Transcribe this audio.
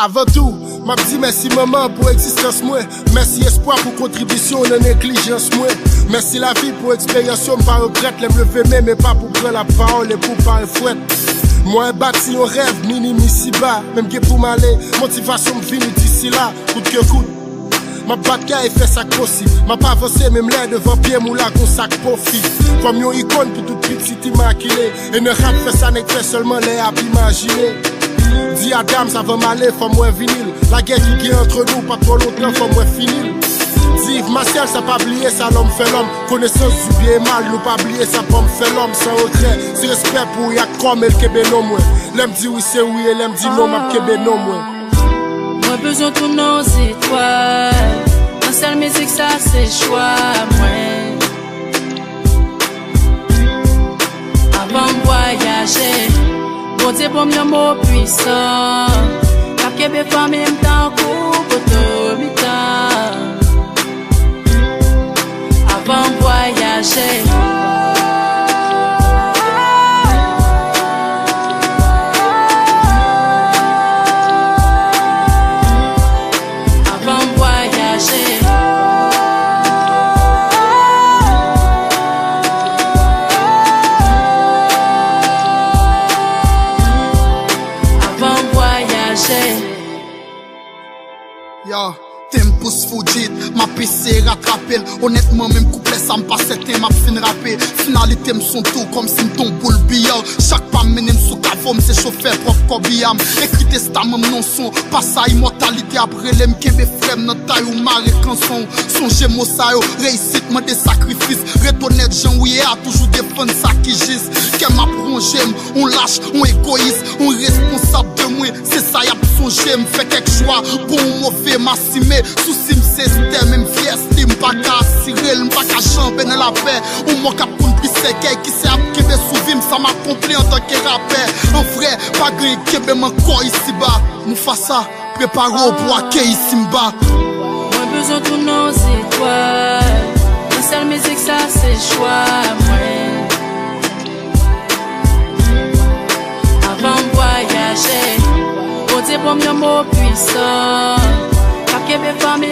Avant tout, m'a dit merci maman pour existence moi. Merci espoir pour contribution, non négligence moi. Merci la vie pour expérience, pas regrette, l'aime lever même mais pas pour prendre la parole et pour parler fouette. Moi bâti un rêve, minimi si bas, même que pour m'aller, motivation me vient d'ici là, coûte que coûte. Ma bataille fait ça aussi, m'a pas avancé même l'air devant pied moula qu'on sac profit. Comme yon icône pour toute petite immaculée, et ne rap fait ça n'est fait seulement les à imaginer. Dis Adam, ça va m'aller, faut moi vinyle. La guerre qui est entre nous, pas trop longtemps, faut moi finir. Dis Yves Martial, ça pas oublier ça, l'homme fait l'homme. Connaissance du bien et mal, nous pas oublier ça, pas me fait l'homme sans regret. C'est respect pour y'a comme el kebe non moi. L'aime dit oui, c'est oui, et l'aime dit non, m'a kebe non moi. Moi besoin de tous nos étoiles. Un seul musique, ça c'est choix, moi. Avant de voyager. Bon Dieu pour me mot puissant. Cap Québec femme même temps coupe automita. Avant de voyager. Avant de voyager. Yo, tempus fugit, ma PC rattrapé. Honnêtement, même couplet, ça me passe un m'a fin rappé. Finalité, m'son tout comme si m'ton boule billard. Chaque pas mené sous cavum, c'est chauffeur propre cobiam. Écrit testament, non son, pas ça, immortalité après l'aime kebe frème, notre taille ou marée canson. Songe mosayo, réussite, moi des sacrifices. Retourner Jean oui, a toujours défendre ça qui gisse. Qu'elle m'a prolongé, on lâche, on égoïste, on responsable de moi. C'est ça, y'a songé, m'fait quelque choix, bon ou mauvais, m'assumer. Souci m'sesté, même fiesti, m'pas qu'à assurer, m'pas qu'à chamber dans la paix. Ou m'en cap pour n'pisse qui s'est abkebe sous vim, ça m'accomplit en tant que rappeur. En vrai, pas grand kebe m'encore ici bas. Moufassa, prépare-vous pour accueillir ici m'bas. Moi besoin de tous nos étoiles. Un seul musique, ça c'est choix, moi. Avant de voyager. Bon Dieu pour me mot puissant. Cap Québec femme